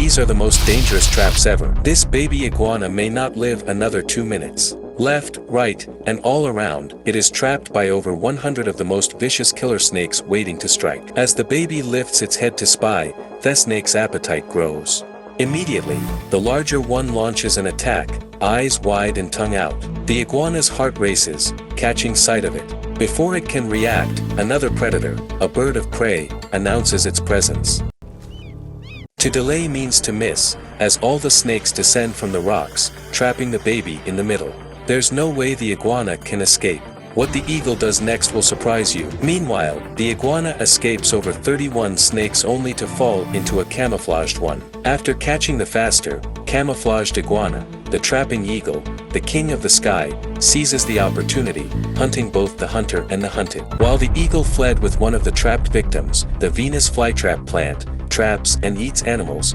These are the most dangerous traps ever. This baby iguana may not live another 2 minutes. Left, right, and all around, it is trapped by over 100 of the most vicious killer snakes waiting to strike. As the baby lifts its head to spy, the snake's appetite grows. Immediately, the larger one launches an attack, eyes wide and tongue out. The iguana's heart races, catching sight of it. Before it can react, another predator, a bird of prey, announces its presence. To delay means to miss, as all the snakes descend from the rocks, trapping the baby in the middle. There's no way the iguana can escape. What the eagle does next will surprise you. Meanwhile, the iguana escapes over 31 snakes only to fall into a camouflaged one. After catching the faster, camouflaged iguana, the trapping eagle, the king of the sky, seizes the opportunity, hunting both the hunter and the hunted. While the eagle fled with one of the trapped victims, the Venus flytrap plant traps and eats animals.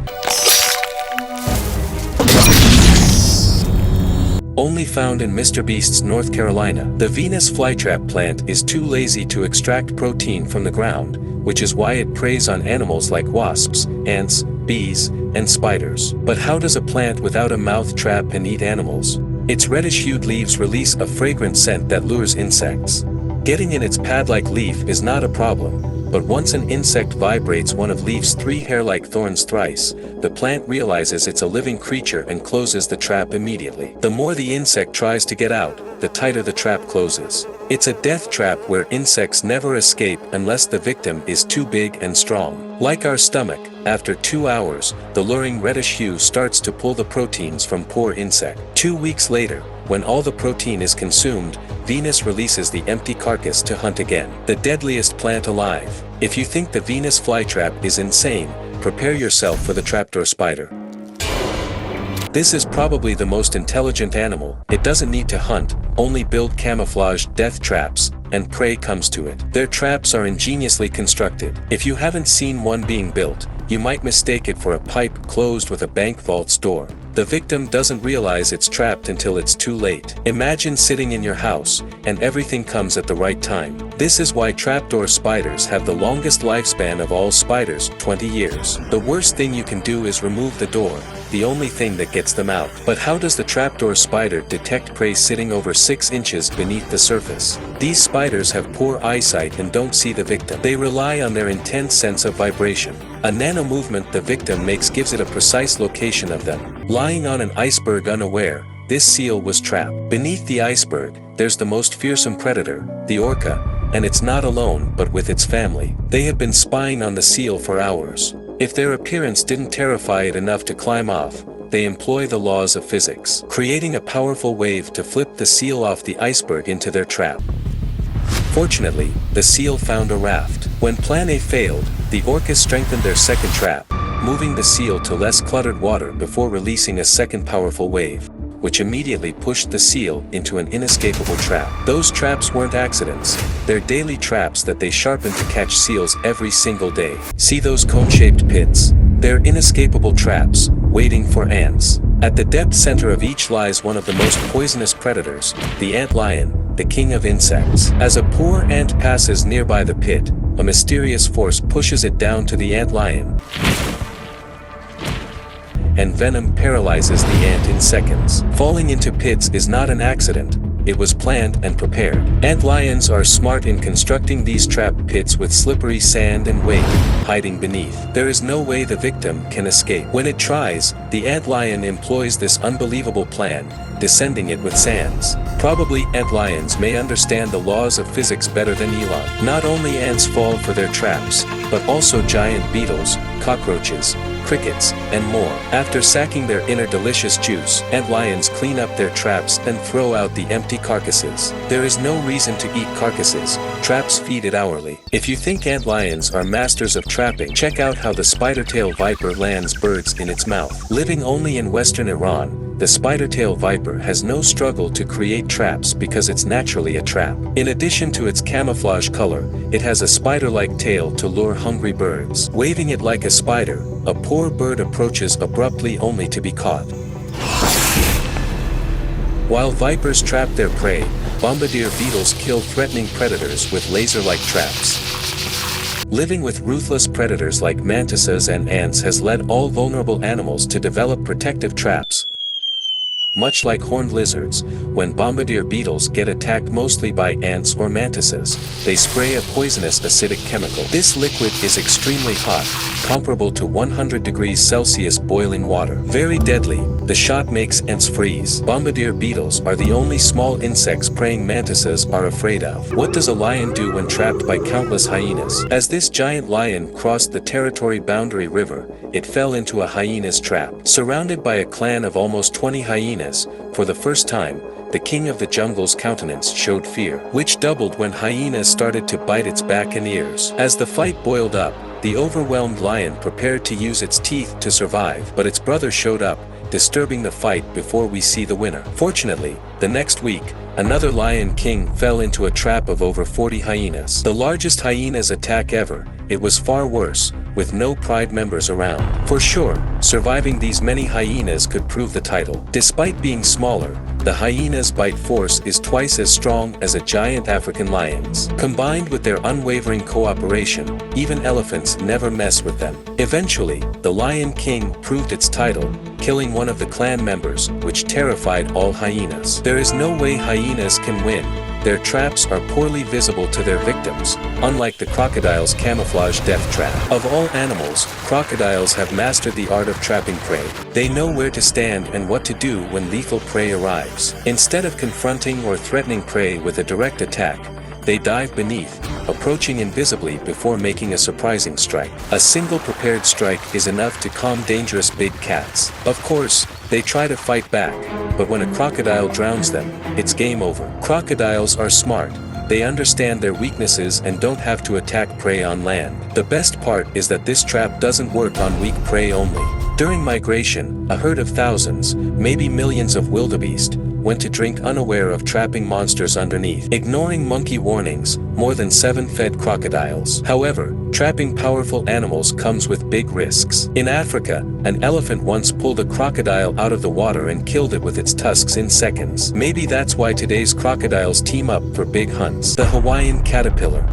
Only found in Mr. Beast's North Carolina, the Venus flytrap plant is too lazy to extract protein from the ground, which is why it preys on animals like wasps, ants, bees, and spiders. But how does a plant without a mouth trap and eat animals? Its reddish-hued leaves release a fragrant scent that lures insects. Getting in its pad-like leaf is not a problem, but once an insect vibrates one of leaf's 3 hair-like thorns thrice, the plant realizes it's a living creature and closes the trap immediately. The more the insect tries to get out, the tighter the trap closes. It's a death trap where insects never escape unless the victim is too big and strong. Like our stomach, after 2 hours, the luring reddish hue starts to pull the proteins from poor insect. 2 weeks later, when all the protein is consumed, Venus releases the empty carcass to hunt again. The deadliest plant alive. If you think the Venus flytrap is insane, prepare yourself for the trapdoor spider. This is probably the most intelligent animal. It doesn't need to hunt, only build camouflaged death traps, and prey comes to it. Their traps are ingeniously constructed. If you haven't seen one being built, you might mistake it for a pipe closed with a bank vault's door. The victim doesn't realize it's trapped until it's too late. Imagine sitting in your house, and everything comes at the right time. This is why trapdoor spiders have the longest lifespan of all spiders, 20 years. The worst thing you can do is remove the door, the only thing that gets them out. But how does the trapdoor spider detect prey sitting over 6 inches beneath the surface? These spiders have poor eyesight and don't see the victim. They rely on their intense sense of vibration. A nano movement the victim makes gives it a precise location of them. Lying on an iceberg unaware, this seal was trapped. Beneath the iceberg, there's the most fearsome predator, the orca, and it's not alone but with its family. They have been spying on the seal for hours. If their appearance didn't terrify it enough to climb off, they employ the laws of physics, creating a powerful wave to flip the seal off the iceberg into their trap. Fortunately, the seal found a raft. When Plan A failed, the orcas strengthened their second trap, moving the seal to less cluttered water before releasing a second powerful wave, which immediately pushed the seal into an inescapable trap. Those traps weren't accidents, they're daily traps that they sharpen to catch seals every single day. See those cone-shaped pits? They're inescapable traps, waiting for ants. At the depth center of each lies one of the most poisonous predators, the antlion, the king of insects. As a poor ant passes nearby the pit, a mysterious force pushes it down to the antlion, and venom paralyzes the ant in seconds. Falling into pits is not an accident, it was planned and prepared. Antlions are smart in constructing these trap pits with slippery sand and weight hiding beneath. There is no way the victim can escape. When it tries, the antlion employs this unbelievable plan, descending it with sands. Probably antlions may understand the laws of physics better than Elon. Not only ants fall for their traps, but also giant beetles, cockroaches, crickets, and more. After sacking their inner delicious juice, antlions clean up their traps and throw out the empty carcasses. There is no reason to eat carcasses, traps feed it hourly. If you think antlions are masters of trapping, check out how the spider-tail viper lands birds in its mouth. Living only in western Iran, the spider-tail viper has no struggle to create traps because it's naturally a trap. In addition to its camouflage color, it has a spider-like tail to lure hungry birds. Waving it like a spider, a poor bird approaches abruptly only to be caught. While vipers trap their prey, bombardier beetles kill threatening predators with laser-like traps. Living with ruthless predators like mantises and ants has led all vulnerable animals to develop protective traps. Much like horned lizards, when bombardier beetles get attacked mostly by ants or mantises, they spray a poisonous acidic chemical. This liquid is extremely hot, comparable to 100 degrees Celsius boiling water. Very deadly, the shot makes ants freeze. Bombardier beetles are the only small insects praying mantises are afraid of. What does a lion do when trapped by countless hyenas? As this giant lion crossed the territory boundary river, it fell into a hyena's trap. Surrounded by a clan of almost 20 hyenas, for the first time, the king of the jungle's countenance showed fear, which doubled when hyenas started to bite its back and ears. As the fight boiled up, the overwhelmed lion prepared to use its teeth to survive, but its brother showed up, disturbing the fight before we see the winner. Fortunately, the next week, another lion king fell into a trap of over 40 hyenas. The largest hyena's attack ever. It was far worse, with no pride members around. For sure, surviving these many hyenas could prove the title. Despite being smaller, the hyena's bite force is twice as strong as a giant African lion's. Combined with their unwavering cooperation, even elephants never mess with them. Eventually, the Lion King proved its title, killing one of the clan members, which terrified all hyenas. There is no way hyenas can win. Their traps are poorly visible to their victims, unlike the crocodile's camouflage death trap. Of all animals, crocodiles have mastered the art of trapping prey. They know where to stand and what to do when lethal prey arrives. Instead of confronting or threatening prey with a direct attack, they dive beneath, approaching invisibly before making a surprising strike. A single prepared strike is enough to calm dangerous big cats. Of course, they try to fight back, but when a crocodile drowns them, it's game over. Crocodiles are smart. They understand their weaknesses and don't have to attack prey on land. The best part is that this trap doesn't work on weak prey only. During migration, a herd of thousands, maybe millions of wildebeest, went to drink unaware of trapping monsters underneath. Ignoring monkey warnings, more than 7 fed crocodiles. However, trapping powerful animals comes with big risks. In Africa, an elephant once pulled a crocodile out of the water and killed it with its tusks in seconds. Maybe that's why today's crocodiles team up for big hunts. The Hawaiian caterpillar.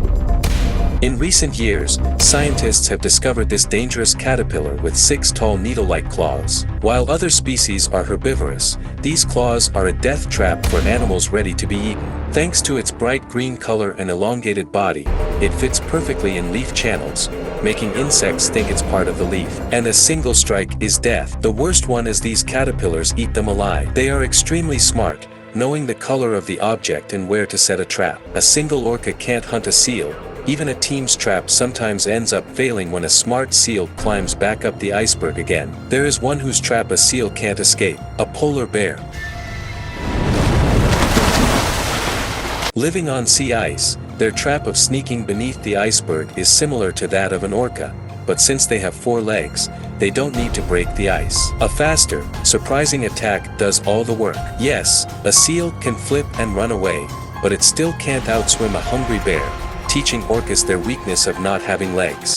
In recent years, scientists have discovered this dangerous caterpillar with 6 tall needle-like claws. While other species are herbivorous, these claws are a death trap for animals ready to be eaten. Thanks to its bright green color and elongated body, it fits perfectly in leaf channels, making insects think it's part of the leaf. And a single strike is death. The worst one is these caterpillars eat them alive. They are extremely smart, knowing the color of the object and where to set a trap. A single orca can't hunt a seal. Even a team's trap sometimes ends up failing when a smart seal climbs back up the iceberg again. There is one whose trap a seal can't escape, a polar bear. Living on sea ice, their trap of sneaking beneath the iceberg is similar to that of an orca, but since they have 4 legs, they don't need to break the ice. A faster, surprising attack does all the work. Yes, a seal can flip and run away, but it still can't outswim a hungry bear, teaching orcas their weakness of not having legs.